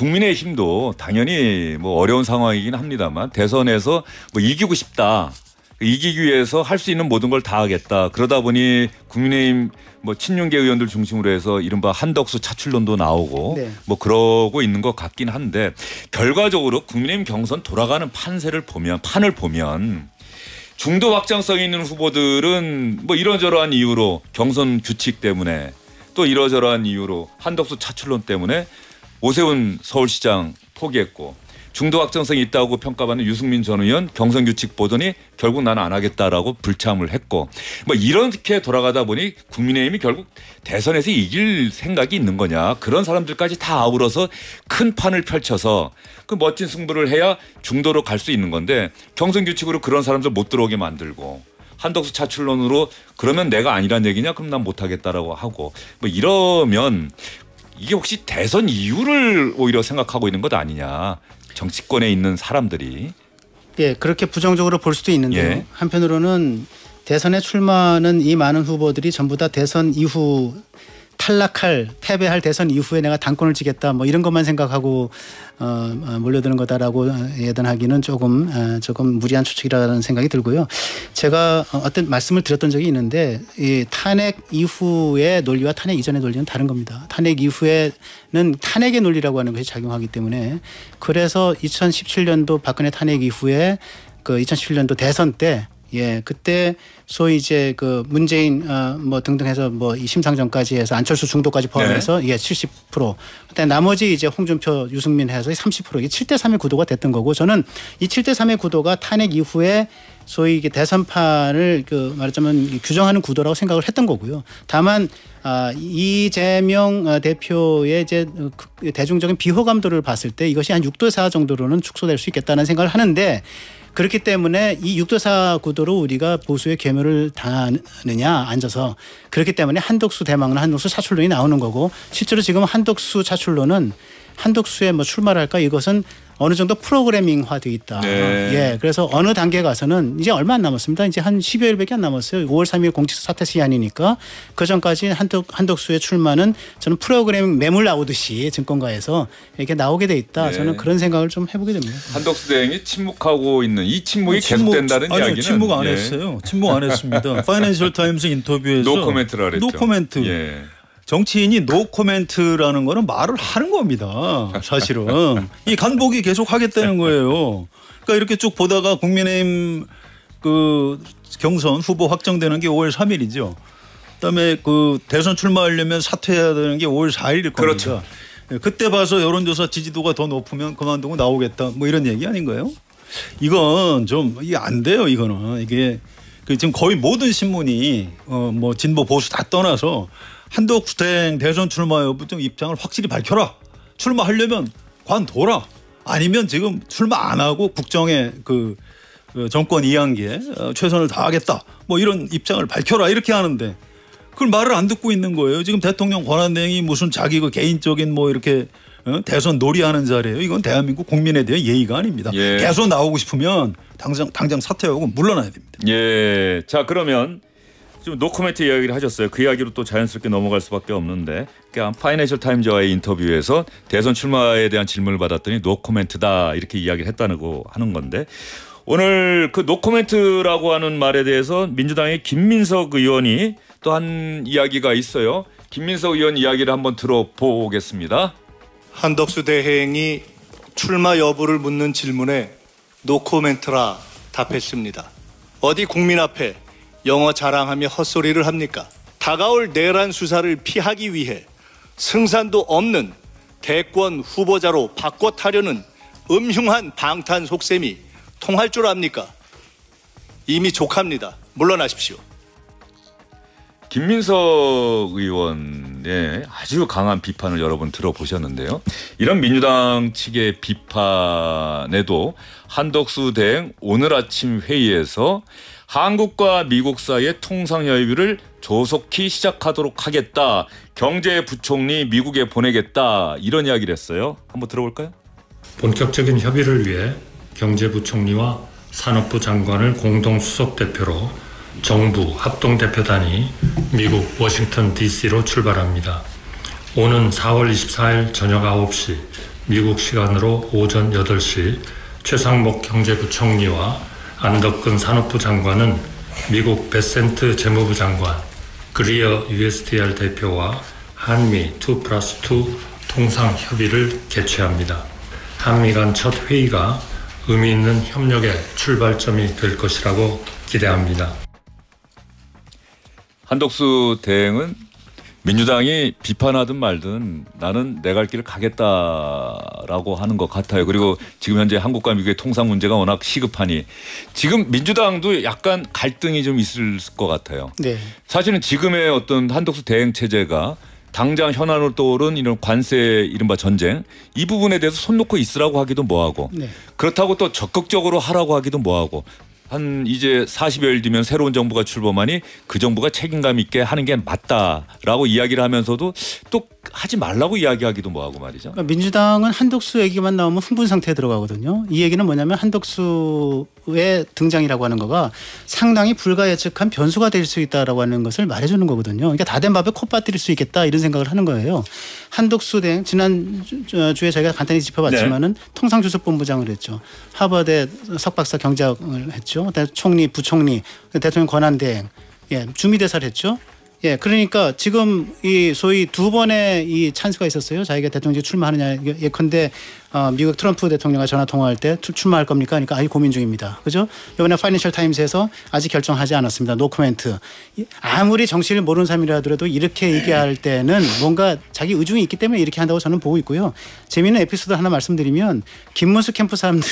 국민의힘도 당연히 뭐 어려운 상황이긴 합니다만 대선에서 뭐 이기고 싶다. 이기기 위해서 할 수 있는 모든 걸 다 하겠다. 그러다 보니 국민의힘 뭐 친윤계 의원들 중심으로 해서 이른바 한덕수 차출론도 나오고 네. 뭐 그러고 있는 것 같긴 한데 결과적으로 국민의힘 경선 돌아가는 판을 보면 중도 확장성 있는 후보들은 뭐 이러저러한 이유로 경선 규칙 때문에 또 이러저러한 이유로 한덕수 차출론 때문에 오세훈 서울시장 포기했고 중도 확장성이 있다고 평가받는 유승민 전 의원 경선 규칙 보더니 결국 나는 안 하겠다라고 불참을 했고 뭐 이렇게 돌아가다 보니 국민의힘이 결국 대선에서 이길 생각이 있는 거냐 그런 사람들까지 다 아우러서 큰 판을 펼쳐서 그 멋진 승부를 해야 중도로 갈 수 있는 건데 경선 규칙으로 그런 사람들 못 들어오게 만들고 한덕수 차출론으로 그러면 내가 아니란 얘기냐 그럼 난 못 하겠다라고 하고 뭐 이러면 이게 혹시 대선 이유를 오히려 생각하고 있는 것 아니냐. 정치권에 있는 사람들이. 예, 그렇게 부정적으로 볼 수도 있는데요. 예. 한편으로는 대선에 출마하는 이 많은 후보들이 전부 다 대선 이후 패배할 대선 이후에 내가 당권을 지겠다 뭐 이런 것만 생각하고 몰려드는 거다라고 예단하기는 조금 무리한 추측이라는 생각이 들고요. 제가 어떤 말씀을 드렸던 적이 있는데 이 탄핵 이후의 논리와 탄핵 이전의 논리는 다른 겁니다. 탄핵 이후에는 탄핵의 논리라고 하는 것이 작용하기 때문에 그래서 2017년도 박근혜 탄핵 이후에 그 2017년도 대선 때 그때 소위 이제 그 문재인 뭐 등등 해서 뭐 이 심상정까지 해서 안철수 중도까지 포함해서 70%. 그때 나머지 이제 홍준표, 유승민 해서 30% 이게 7대3의 구도가 됐던 거고 저는 이 7대3의 구도가 탄핵 이후에 소위 이게 대선판을 그 말하자면 규정하는 구도라고 생각을 했던 거고요. 다만 이재명 대표의 이제 대중적인 비호감도를 봤을 때 이것이 한 6대4 정도로는 축소될 수 있겠다는 생각을 하는데 그렇기 때문에 이 6대4 구도로 우리가 보수의 괴멸을 당하느냐 앉아서 그렇기 때문에 한덕수 대망론 한덕수 차출론이 나오는 거고 실제로 지금 한덕수 차출론은 한덕수의 뭐 출마를 할까 이것은 어느 정도 프로그래밍화되어 있다. 네. 그래서 어느 단계에 가서는 이제 얼마 안 남았습니다. 이제 한 10여일밖에 안 남았어요. 5월 3일 공직서 사퇴 시한이니까 그 전까지 한덕수의 출마는 저는 프로그래밍 매물 나오듯이 증권가에서 이렇게 나오게 돼 있다. 네. 저는 그런 생각을 좀 해보게 됩니다. 한덕수 대행이 침묵하고 있는 이 침묵이 계속된다는 이야기는 침묵 안 했어요. 침묵 안 했습니다. 파이낸셜 타임스 인터뷰에서 노 코멘트라 그랬죠. 노 코멘트. 정치인이 노 코멘트라는 거는 말을 하는 겁니다. 사실은. 이 간복이 계속 하겠다는 거예요. 그러니까 이렇게 쭉 보다가 국민의힘 그 경선 후보 확정되는 게 5월 3일이죠. 그다음에 그 대선 출마하려면 사퇴해야 되는 게 5월 4일일 겁니다. 그렇죠. 그때 봐서 여론조사 지지도가 더 높으면 그만두고 나오겠다. 뭐 이런 얘기 아닌가요? 이건 좀 이게 안 돼요. 이거는 이게 지금 거의 모든 신문이 뭐 진보 보수 다 떠나서 한덕수 대행 대선 출마 여부 등 입장을 확실히 밝혀라. 출마하려면 관둬라. 아니면 지금 출마 안 하고 국정에 그 정권 이양기에 최선을 다하겠다. 뭐 이런 입장을 밝혀라 이렇게 하는데 그걸 말을 안 듣고 있는 거예요. 지금 대통령 권한대행이 무슨 자기 그 개인적인 뭐 이렇게 대선 놀이하는 자리예요. 이건 대한민국 국민에 대한 예의가 아닙니다. 계속 나오고 싶으면 당장 사퇴하고 물러나야 됩니다. 예. 자 그러면 좀 노코멘트 이야기를 하셨어요. 그 이야기로 또 자연스럽게 넘어갈 수밖에 없는데 그러니까 파이낸셜 타임즈와의 인터뷰에서 대선 출마에 대한 질문을 받았더니 노코멘트다 이렇게 이야기를 했다고 하는 건데 오늘 그 노코멘트라고 하는 말에 대해서 민주당의 김민석 의원이 또 한 이야기가 있어요. 김민석 의원 이야기를 한번 들어보겠습니다. 한덕수 대행이 출마 여부를 묻는 질문에 노코멘트라 답했습니다. 어디 국민 앞에 영어 자랑하며 헛소리를 합니까? 다가올 내란 수사를 피하기 위해 승산도 없는 대권 후보자로 바꿔타려는 음흉한 방탄 속셈이 통할 줄 압니까? 이미 족합니다. 물러나십시오. 김민석 의원의 아주 강한 비판을 여러분 들어보셨는데요. 이런 민주당 측의 비판에도 한덕수 대행 오늘 아침 회의에서 한국과 미국 사이의 통상 협의를 조속히 시작하도록 하겠다. 경제부총리 미국에 보내겠다. 이런 이야기를 했어요. 한번 들어볼까요? 본격적인 협의를 위해 경제부총리와 산업부 장관을 공동 수석대표로 정부 합동대표단이 미국 워싱턴 DC로 출발합니다. 오는 4월 24일 저녁 9시 미국 시간으로 오전 8시 최상목 경제부총리와 안덕근 산업부 장관은 미국 베센트 재무부 장관, 그리어 USTR 대표와 한미 2+2 통상 협의를 개최합니다. 한미 간 첫 회의가 의미 있는 협력의 출발점이 될 것이라고 기대합니다. 한덕수 대행은 민주당이 비판하든 말든 나는 내 갈 길을 가겠다라고 하는 것 같아요. 그리고 지금 현재 한국과 미국의 통상 문제가 워낙 시급하니 지금 민주당도 약간 갈등이 좀 있을 것 같아요. 네. 사실은 지금의 어떤 한덕수 대행 체제가 당장 현안으로 떠오른 이런 관세 이른바 전쟁 이 부분에 대해서 손 놓고 있으라고 하기도 뭐하고 네. 그렇다고 또 적극적으로 하라고 하기도 뭐하고 한 이제 40여일 뒤면 새로운 정부가 출범하니 그 정부가 책임감 있게 하는 게 맞다라고 이야기를 하면서도 또 하지 말라고 이야기하기도 뭐하고 말이죠. 그러니까 민주당은 한덕수 얘기만 나오면 흥분 상태에 들어가거든요. 이 얘기는 뭐냐면 한덕수의 등장이라고 하는 거가 상당히 불가예측한 변수가 될 수 있다라고 하는 것을 말해주는 거거든요. 그러니까 다 된 밥에 콧 빠뜨릴 수 있겠다 이런 생각을 하는 거예요. 한덕수 대행 지난 주에 저희가 간단히 짚어봤지만은 통상주석본부장을 했죠. 하버드 석박사 경제학을 했죠. 총리, 부총리, 대통령 권한대행, 주미대사를 했죠. 예, 그러니까 지금 이 소위 두 번의 이 찬스가 있었어요. 자기가 대통령직 출마하느냐 예컨대 미국 트럼프 대통령과 전화 통화할 때 출마할 겁니까? 그러니까 아직 고민 중입니다. 그죠? 이번에 파이낸셜 타임스에서 아직 결정하지 않았습니다. 노 코멘트. 아무리 정치를 모르는 사람이라 하더라도 이렇게 얘기할 때는 뭔가 자기 의중이 있기 때문에 이렇게 한다고 저는 보고 있고요. 재미있는 에피소드 하나 말씀드리면 김문수 캠프 사람들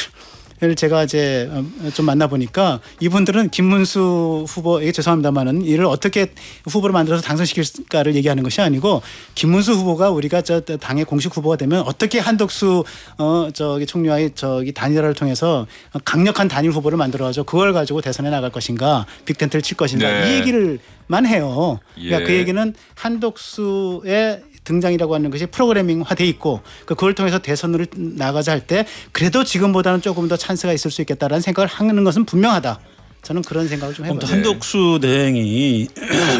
을 제가 이제 좀 만나보니까 이분들은 김문수 후보에게 죄송합니다만은 이를 어떻게 후보를 만들어서 당선시킬까를 얘기하는 것이 아니고 김문수 후보가 우리가 저 당의 공식 후보가 되면 어떻게 한덕수 저기 총리와의 저기 단일화를 통해서 강력한 단일 후보를 만들어가지고 그걸 가지고 대선에 나갈 것인가 빅텐트를 칠 것인가 네. 이 얘기를만 해요. 그러니까 예. 그 얘기는 한덕수의 등장이라고 하는 것이 프로그래밍화돼 있고 그걸 통해서 대선으로 나가자 할 때 그래도 지금보다는 조금 더 찬스가 있을 수 있겠다라는 생각을 하는 것은 분명하다. 저는 그런 생각을 좀 해봐요. 한덕수 대행이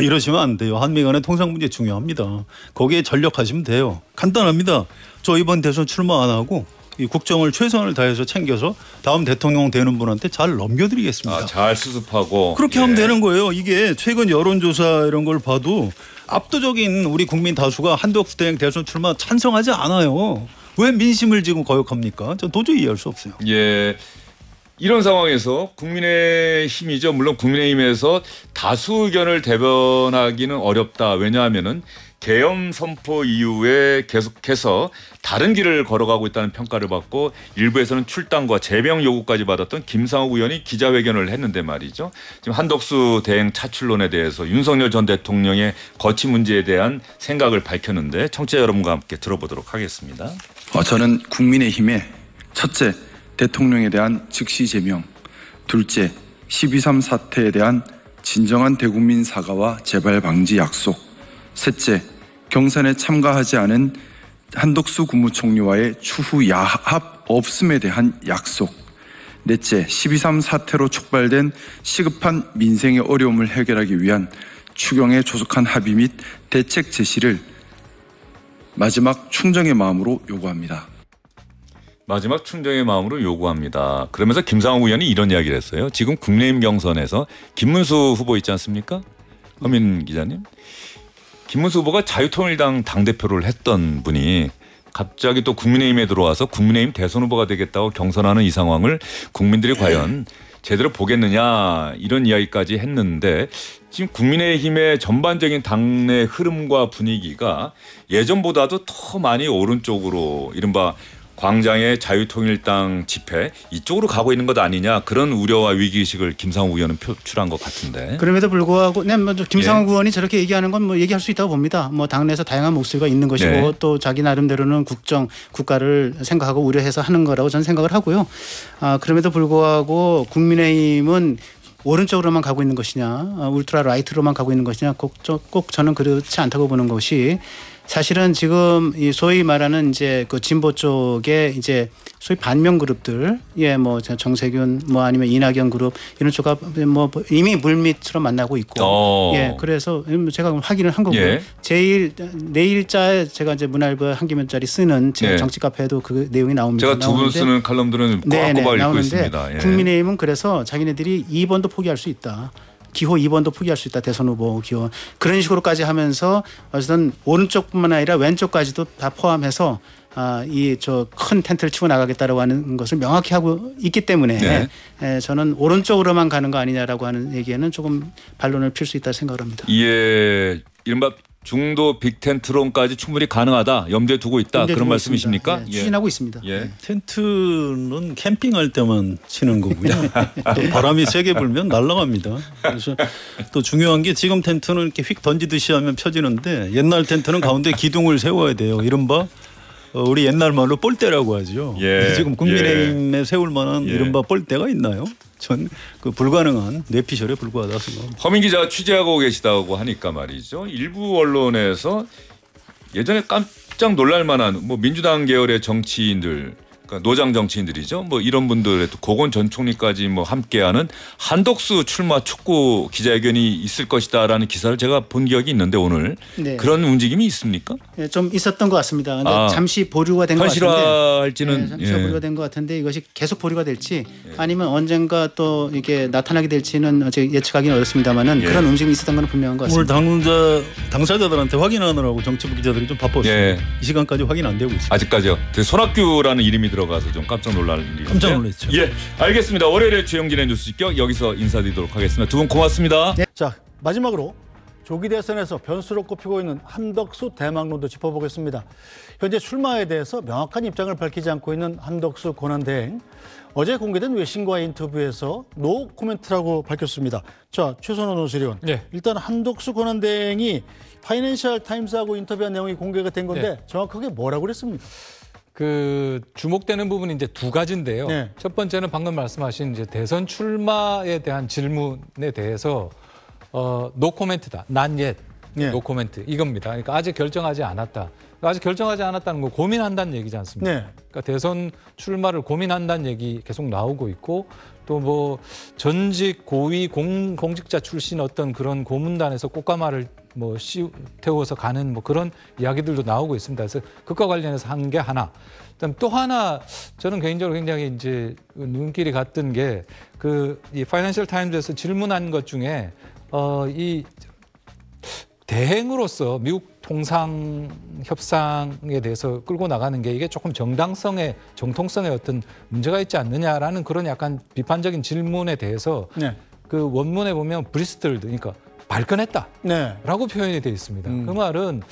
이러시면 안 돼요. 한미 간의 통상 문제 중요합니다. 거기에 전력하시면 돼요. 간단합니다. 저 이번 대선 출마 안 하고 이 국정을 최선을 다해서 챙겨서 다음 대통령 되는 분한테 잘 넘겨드리겠습니다. 잘 수습하고 그렇게 하면 되는 거예요. 이게 최근 여론조사 이런 걸 봐도 압도적인 우리 국민 다수가 한덕수 대행 대선 출마 찬성하지 않아요. 왜 민심을 지금 거역합니까? 저 도저히 이해할 수 없어요. 예. 이런 상황에서 국민의힘이죠. 물론 국민의힘에서 다수 의견을 대변하기는 어렵다. 왜냐하면은 계엄 선포 이후에 계속해서 다른 길을 걸어가고 있다는 평가를 받고 일부에서는 출당과 제명 요구까지 받았던 김상욱 의원이 기자회견을 했는데 말이죠. 지금 한덕수 대행 차출론에 대해서 윤석열 전 대통령의 거취 문제에 대한 생각을 밝혔는데 청취자 여러분과 함께 들어보도록 하겠습니다. 저는 국민의힘의 첫째, 대통령에 대한 즉시 제명, 둘째, 12.3 사태에 대한 진정한 대국민 사과와 재발 방지 약속, 셋째, 경선에 참가하지 않은 한덕수 국무총리와의 추후 야합 없음에 대한 약속, 넷째, 12.3 사태로 촉발된 시급한 민생의 어려움을 해결하기 위한 추경의 조속한 합의 및 대책 제시를 마지막 충정의 마음으로 요구합니다. 마지막 충정의 마음으로 요구합니다. 그러면서 김상욱 의원이 이런 이야기를 했어요. 지금 국민의힘 경선에서 김문수 후보 있지 않습니까? 허민 기자님. 김문수 후보가 자유통일당 당대표를 했던 분이 갑자기 또 국민의힘에 들어와서 국민의힘 대선 후보가 되겠다고 경선하는 이 상황을 국민들이 과연 제대로 보겠느냐 이런 이야기까지 했는데 지금 국민의힘의 전반적인 당내 흐름과 분위기가 예전보다도 더 많이 오른쪽으로 이른바 광장의 자유통일당 집회 이쪽으로 가고 있는 것 아니냐 그런 우려와 위기의식을 김상욱 의원은 표출한 것 같은데. 그럼에도 불구하고 김상욱 의원이 저렇게 얘기하는 건 뭐 얘기할 수 있다고 봅니다. 뭐 당내에서 다양한 목소리가 있는 것이고 또 자기 나름대로는 국가를 생각하고 우려해서 하는 거라고 저는 생각을 하고요. 그럼에도 불구하고 국민의힘은 오른쪽으로만 가고 있는 것이냐 울트라 라이트로만 가고 있는 것이냐 꼭 저는 그렇지 않다고 보는 것이 사실은 지금 이 소위 말하는 이제 그 진보 쪽에 이제 소위 반면 그룹들, 예, 뭐 정세균, 뭐 아니면 이낙연 그룹 이런 쪽가 뭐 이미 물밑으로 만나고 있고, 예, 그래서 제가 확인을 한 거고요. 예. 내일자에 제가 이제 문화일보 한 기면짜리 쓰는 제 예. 정치 카페에도 그 내용이 나옵니다. 제가 두 분 쓰는 칼럼들은 꼬박꼬박 읽고 있습니다. 예. 국민의힘은 그래서 자기네들이 2번도 포기할 수 있다. 기호 2번도 포기할 수 있다. 대선 후보 기호. 그런 식으로까지 하면서 어쨌든 오른쪽뿐만 아니라 왼쪽까지도 다 포함해서 이 저 큰 텐트를 치고 나가겠다라고 하는 것을 명확히 하고 있기 때문에 저는 오른쪽으로만 가는 거 아니냐라고 하는 얘기에는 조금 반론을 필 수 있다 생각을 합니다. 예, 이른바 중도 빅텐트론까지 충분히 가능하다. 염두에 두고 있다. 그런 말씀이십니까? 예, 추진하고 있습니다. 예. 텐트는 캠핑할 때만 치는 거고요. 또 바람이 세게 불면 날아갑니다. 그래서 또 중요한 게 지금 텐트는 이렇게 휙 던지듯이 하면 펴지는데 옛날 텐트는 가운데 기둥을 세워야 돼요. 이른바 우리 옛날 말로 뻘대라고 하죠. 예. 지금 국민의힘에 세울 만한 예. 이른바 뻘대가 있나요? 전 그 불가능한 뇌피셜에 불과하다 생각합니다. 허민 기자가 취재하고 계시다고 하니까 말이죠. 일부 언론에서 예전에 깜짝 놀랄 만한 뭐 민주당 계열의 정치인들, 그러니까 노장 정치인들이죠. 뭐 이런 분들의 또 고건 전 총리까지 뭐 함께하는 한덕수 출마 촉구 기자회견이 있을 것이다라는 기사를 제가 본 기억이 있는데 오늘 네. 그런 움직임이 있습니까? 예, 좀 있었던 것 같습니다. 근데 잠시 보류가 된 것 같은데. 현실화할지는 잠시 보류가 된 것 같은데 이것이 계속 보류가 될지 아니면 언젠가 또 이게 나타나게 될지는 아직 예측하기는 어렵습니다만은 그런 움직임이 있었던 건 분명한 것 오늘 같습니다. 당사자들한테 확인하느라고 정치부 기자들이 좀 바빴어요. 예. 이 시간까지 확인 안 되고 있습니다. 아직까지요. 손학규라는 이름이 들어가서 좀 깜짝 놀랄 일이. 깜짝 놀랐죠. 예, 알겠습니다. 월요일에 주영진의 뉴스 직격 여기서 인사드리도록 하겠습니다. 두 분 고맙습니다. 자, 마지막으로 조기 대선에서 변수로 꼽히고 있는 한덕수 대망론도 짚어보겠습니다. 현재 출마에 대해서 명확한 입장을 밝히지 않고 있는 한덕수 권한대행. 어제 공개된 외신과의 인터뷰에서 노 코멘트라고 밝혔습니다. 자, 최선호 논술위원. 네. 일단 한덕수 권한대행이 파이낸셜 타임스하고 인터뷰한 내용이 공개가 된 건데 정확하게 뭐라고 그랬습니까? 그 주목되는 부분이 이제 두 가지인데요. 네. 첫 번째는 방금 말씀하신 이제 대선 출마에 대한 질문에 대해서 노 코멘트다. not yet. 네. 노 코멘트 이겁니다. 그러니까 아직 결정하지 않았다. 아직 결정하지 않았다는 거 고민한다는 얘기지 않습니까? 네. 그러니까 대선 출마를 고민한다는 얘기 계속 나오고 있고 또 뭐 전직 고위 공직자 출신 어떤 그런 고문단에서 꽃가마를 뭐 태워서 가는 뭐 그런 이야기들도 나오고 있습니다. 그래서 그것과 관련해서 한 게 하나. 그다음 또 하나 저는 개인적으로 굉장히 이제 눈길이 갔던 게 그 이 파이낸셜 타임즈에서 질문한 것 중에 이 대행으로서 미국 통상 협상에 대해서 끌고 나가는 게 이게 조금 정당성에 정통성에 어떤 문제가 있지 않느냐라는 그런 약간 비판적인 질문에 대해서 그 원문에 보면 브리스틀드 그러니까 발끈했다라고 표현이 되어 있습니다. 그 말은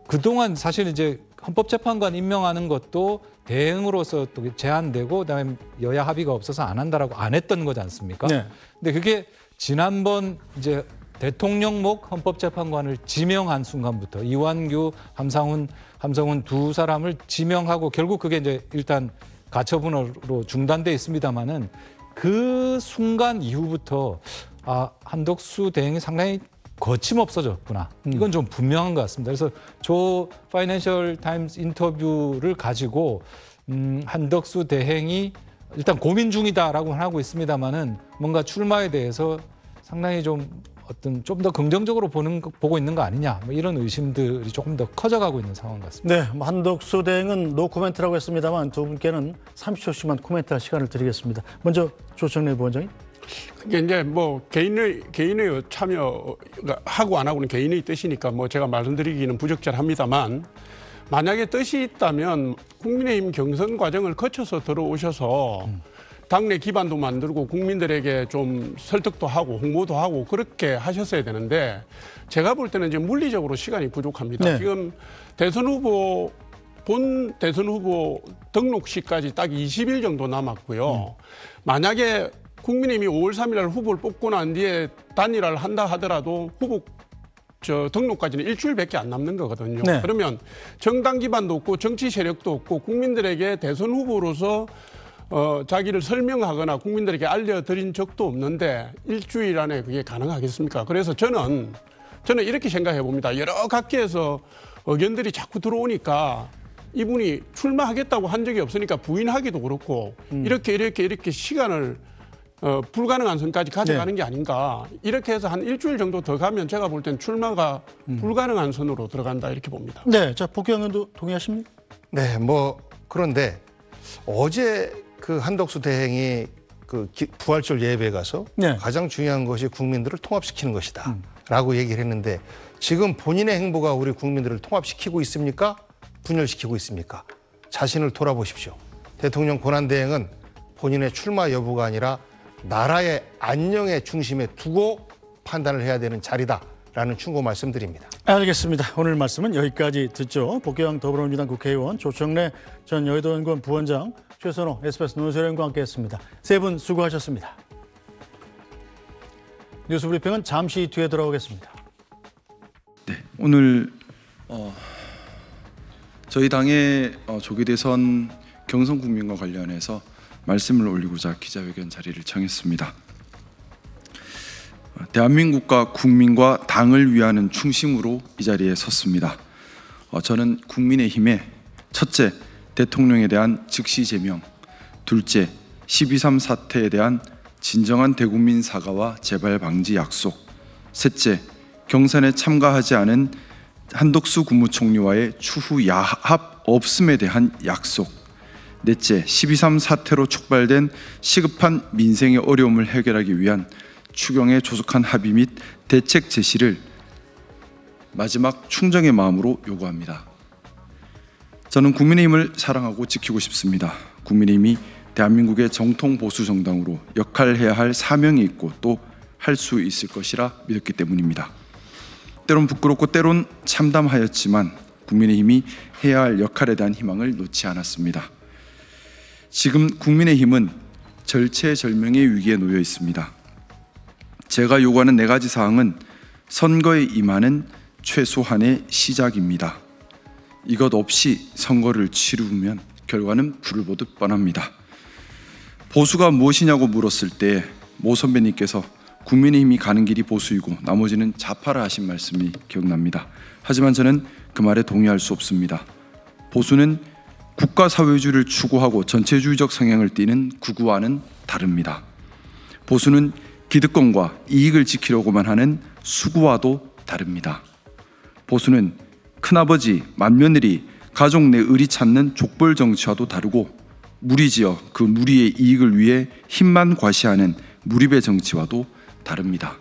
그동안 사실 이제 헌법재판관 임명하는 것도 대행으로서 또 제한되고 그다음에 여야 합의가 없어서 안 한다라고 안 했던 거지 않습니까? 근데 그게 지난번 이제 대통령목 헌법재판관을 지명한 순간부터 이완규, 함성훈 두 사람을 지명하고 결국 그게 이제 일단 가처분으로 중단돼 있습니다만은 그 순간 이후부터 한덕수 대행이 상당히 거침없어졌구나. 이건 좀 분명한 것 같습니다. 그래서 조 파이낸셜 타임스 인터뷰를 가지고 한덕수 대행이 일단 고민 중이다라고 하고 있습니다만은 뭔가 출마에 대해서 상당히 좀 더 긍정적으로 보고 있는 거 아니냐 뭐 이런 의심들이 조금 더 커져가고 있는 상황 같습니다. 네, 한덕수 대행은 노 코멘트라고 했습니다만 두 분께는 30초씩만 코멘트할 시간을 드리겠습니다. 먼저 조청래 부원장님. 그게 이제 뭐 개인의 참여가 하고 안 하고는 개인의 뜻이니까 뭐 제가 말씀드리기는 부적절합니다만 만약에 뜻이 있다면 국민의힘 경선 과정을 거쳐서 들어오셔서 당내 기반도 만들고 국민들에게 좀 설득도 하고 홍보도 하고 그렇게 하셨어야 되는데 제가 볼 때는 이제 물리적으로 시간이 부족합니다. 지금 본 대선 후보 등록 시까지 딱 20일 정도 남았고요. 만약에 국민의힘이 5월 3일 날 후보를 뽑고 난 뒤에 단일화를 한다 하더라도 후보 등록까지는 일주일밖에 안 남는 거거든요. 그러면 정당 기반도 없고 정치 세력도 없고 국민들에게 대선 후보로서 자기를 설명하거나 국민들에게 알려드린 적도 없는데 일주일 안에 그게 가능하겠습니까? 그래서 저는 이렇게 생각해 봅니다. 여러 각계에서 의견들이 자꾸 들어오니까 이분이 출마하겠다고 한 적이 없으니까 부인하기도 그렇고 이렇게 시간을 불가능한 선까지 가져가는 게 아닌가. 이렇게 해서 한 일주일 정도 더 가면 제가 볼 땐 출마가 불가능한 선으로 들어간다 이렇게 봅니다. 네, 자 복귀 의원도 동의하십니까? 네, 뭐 그런데 어제 그 한덕수 대행이 그 부활절 예배에 가서 네. 가장 중요한 것이 국민들을 통합시키는 것이다라고 얘기를 했는데 지금 본인의 행보가 우리 국민들을 통합시키고 있습니까? 분열시키고 있습니까? 자신을 돌아보십시오. 대통령 권한대행은 본인의 출마 여부가 아니라 나라의 안녕의 중심에 두고 판단을 해야 되는 자리다라는 충고 말씀드립니다. 알겠습니다. 오늘 말씀은 여기까지 듣죠. 복귀왕 더불어민주당 국회의원 조청래 전 여의도연구원 부원장, 최선호 SBS 논설위원과 함께했습니다. 세 분 수고하셨습니다. 뉴스브리핑은 잠시 뒤에 돌아오겠습니다. 네, 오늘 저희 당의 조기 대선 경선 국민과 관련해서 말씀을 올리고자 기자회견 자리를 청했습니다. 대한민국과 국민과 당을 위하는 충심으로 이 자리에 섰습니다. 저는 국민의힘의 첫째, 대통령에 대한 즉시 제명, 둘째, 12.3 사태에 대한 진정한 대국민 사과와 재발 방지 약속, 셋째, 경선에 참가하지 않은 한덕수 국무총리와의 추후 야합 없음에 대한 약속, 넷째, 12.3 사태로 촉발된 시급한 민생의 어려움을 해결하기 위한 추경의 조속한 합의 및 대책 제시를 마지막 충정의 마음으로 요구합니다. 저는 국민의힘을 사랑하고 지키고 싶습니다. 국민의힘이 대한민국의 정통 보수 정당으로 역할해야 할 사명이 있고 또 할 수 있을 것이라 믿었기 때문입니다. 때론 부끄럽고 때론 참담하였지만 국민의힘이 해야 할 역할에 대한 희망을 놓지 않았습니다. 지금 국민의힘은 절체절명의 위기에 놓여 있습니다. 제가 요구하는 4가지 사항은 선거에 임하는 최소한의 시작입니다. 이것 없이 선거를 치르면 결과는 불을 보듯 뻔합니다. 보수가 무엇이냐고 물었을 때 모 선배님께서 국민의힘이 가는 길이 보수이고 나머지는 좌파라 하신 말씀이 기억납니다. 하지만 저는 그 말에 동의할 수 없습니다. 보수는 국가 사회주의를 추구하고 전체주의적 성향을 띠는 극우와는 다릅니다. 보수는 기득권과 이익을 지키려고만 하는 수구와도 다릅니다. 보수는 큰아버지, 맏며느리, 가족 내 의리 찾는 족벌 정치와도 다르고 무리지어 그 무리의 이익을 위해 힘만 과시하는 무리배 정치와도 다릅니다.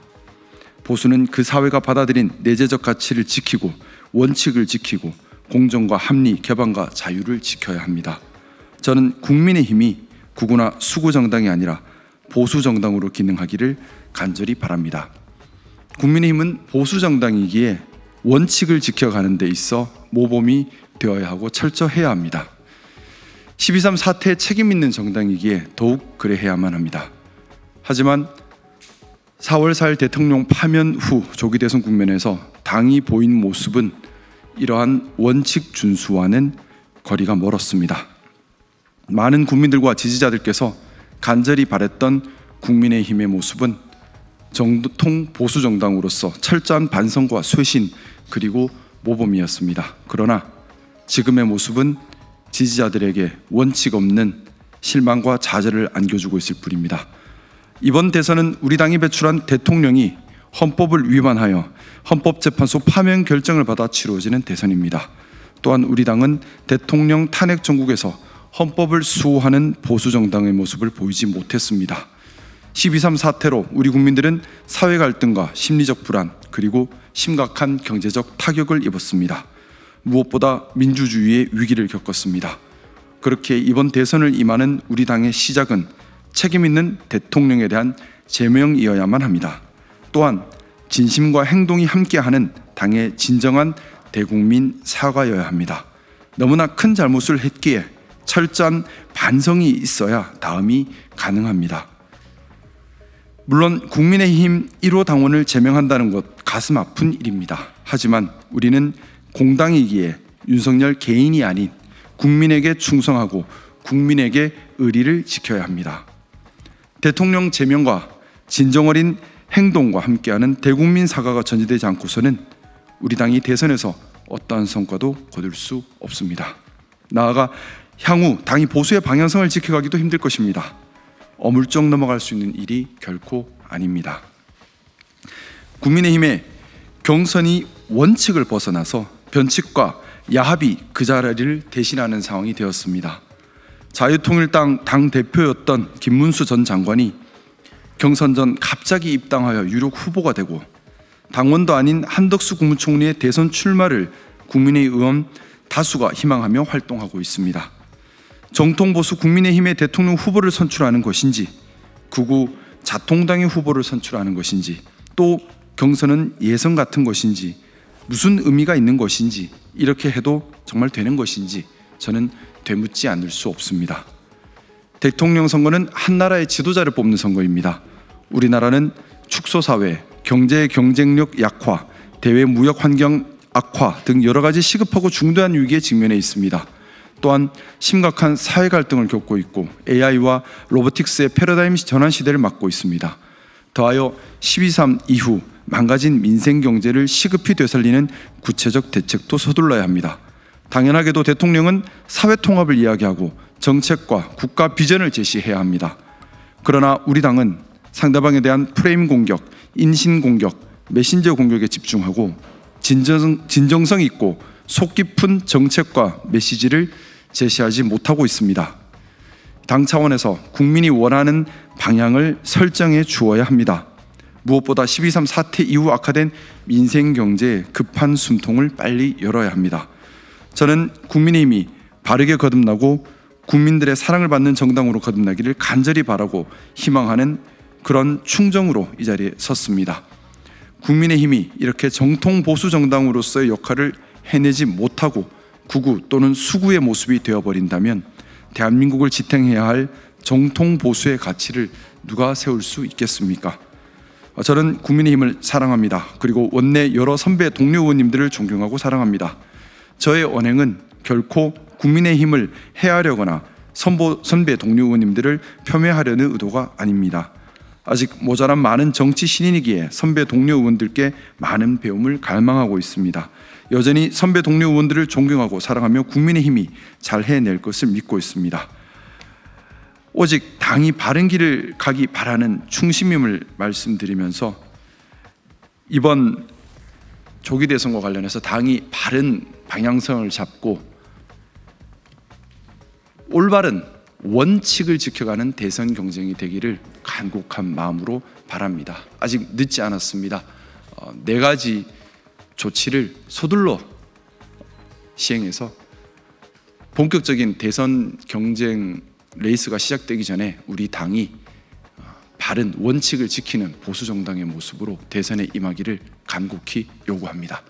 보수는 그 사회가 받아들인 내재적 가치를 지키고 원칙을 지키고 공정과 합리, 개방과 자유를 지켜야 합니다. 저는 국민의힘이 극우나 수구 정당이 아니라 보수 정당으로 기능하기를 간절히 바랍니다. 국민의힘은 보수 정당이기에 원칙을 지켜가는 데 있어 모범이 되어야 하고 철저해야 합니다. 12.3 사태에 책임 있는 정당이기에 더욱 그래야만 합니다. 하지만 4월 4일 대통령 파면 후 조기 대선 국면에서 당이 보인 모습은 이러한 원칙 준수와는 거리가 멀었습니다. 많은 국민들과 지지자들께서 간절히 바랬던 국민의힘의 모습은 정통 보수 정당으로서 철저한 반성과 쇄신 그리고 모범이었습니다. 그러나 지금의 모습은 지지자들에게 원칙 없는 실망과 좌절을 안겨주고 있을 뿐입니다. 이번 대선은 우리 당이 배출한 대통령이 헌법을 위반하여 헌법재판소 파면 결정을 받아 치러지는 대선입니다. 또한 우리 당은 대통령 탄핵 정국에서 헌법을 수호하는 보수 정당의 모습을 보이지 못했습니다. 12.3 사태로 우리 국민들은 사회 갈등과 심리적 불안 그리고 심각한 경제적 타격을 입었습니다. 무엇보다 민주주의의 위기를 겪었습니다. 그렇게 이번 대선을 임하는 우리 당의 시작은 책임 있는 대통령에 대한 제명이어야만 합니다. 또한 진심과 행동이 함께하는 당의 진정한 대국민 사과여야 합니다. 너무나 큰 잘못을 했기에 철저한 반성이 있어야 다음이 가능합니다. 물론 국민의힘 1호 당원을 제명한다는 것 가슴 아픈 일입니다. 하지만 우리는 공당이기에 윤석열 개인이 아닌 국민에게 충성하고 국민에게 의리를 지켜야 합니다. 대통령 제명과 진정 어린 행동과 함께하는 대국민 사과가 전제되지 않고서는 우리 당이 대선에서 어떠한 성과도 거둘 수 없습니다. 나아가 향후 당이 보수의 방향성을 지켜가기도 힘들 것입니다. 어물쩍 넘어갈 수 있는 일이 결코 아닙니다. 국민의힘의 경선이 원칙을 벗어나서 변칙과 야합이 그 자리를 대신하는 상황이 되었습니다. 자유통일당 당대표였던 김문수 전 장관이 경선 전 갑자기 입당하여 유력 후보가 되고 당원도 아닌 한덕수 국무총리의 대선 출마를 국민의 의원 다수가 희망하며 활동하고 있습니다. 정통보수 국민의힘의 대통령 후보를 선출하는 것인지, 극우 자통당의 후보를 선출하는 것인지, 또 경선은 예선 같은 것인지, 무슨 의미가 있는 것인지, 이렇게 해도 정말 되는 것인지 저는 되묻지 않을 수 없습니다. 대통령 선거는 한 나라의 지도자를 뽑는 선거입니다. 우리나라는 축소사회, 경제 경쟁력 약화, 대외 무역 환경 악화 등 여러 가지 시급하고 중대한 위기에 직면해 있습니다. 또한 심각한 사회 갈등을 겪고 있고 AI와 로보틱스의 패러다임 전환 시대를 맞고 있습니다. 더하여 12.3 이후 망가진 민생 경제를 시급히 되살리는 구체적 대책도 서둘러야 합니다. 당연하게도 대통령은 사회 통합을 이야기하고 정책과 국가 비전을 제시해야 합니다. 그러나 우리 당은 상대방에 대한 프레임 공격, 인신 공격, 메신저 공격에 집중하고 진정성 있고 속 깊은 정책과 메시지를 제시하지 못하고 있습니다. 당 차원에서 국민이 원하는 방향을 설정해 주어야 합니다. 무엇보다 12.3 사태 이후 악화된 민생 경제의 급한 숨통을 빨리 열어야 합니다. 저는 국민의힘이 바르게 거듭나고 국민들의 사랑을 받는 정당으로 거듭나기를 간절히 바라고 희망하는 그런 충정으로 이 자리에 섰습니다. 국민의힘이 이렇게 정통 보수 정당으로서의 역할을 해내지 못하고 극우 또는 수구의 모습이 되어버린다면 대한민국을 지탱해야 할 정통 보수의 가치를 누가 세울 수 있겠습니까? 저는 국민의힘을 사랑합니다. 그리고 원내 여러 선배 동료 의원님들을 존경하고 사랑합니다. 저의 언행은 결코 국민의힘을 해하려거나 선배 동료 의원님들을 폄훼하려는 의도가 아닙니다. 아직 모자란 많은 정치 신인이기에 선배 동료 의원들께 많은 배움을 갈망하고 있습니다. 여전히 선배 동료 의원들을 존경하고 사랑하며 국민의힘이 잘 해낼 것을 믿고 있습니다. 오직 당이 바른 길을 가기 바라는 충심임을 말씀드리면서 이번 조기 대선과 관련해서 당이 바른 방향성을 잡고 올바른 원칙을 지켜가는 대선 경쟁이 되기를 간곡한 마음으로 바랍니다. 아직 늦지 않았습니다. 4가지 조치를 서둘러 시행해서 본격적인 대선 경쟁 레이스가 시작되기 전에 우리 당이 바른 원칙을 지키는 보수 정당의 모습으로 대선에 임하기를 간곡히 요구합니다.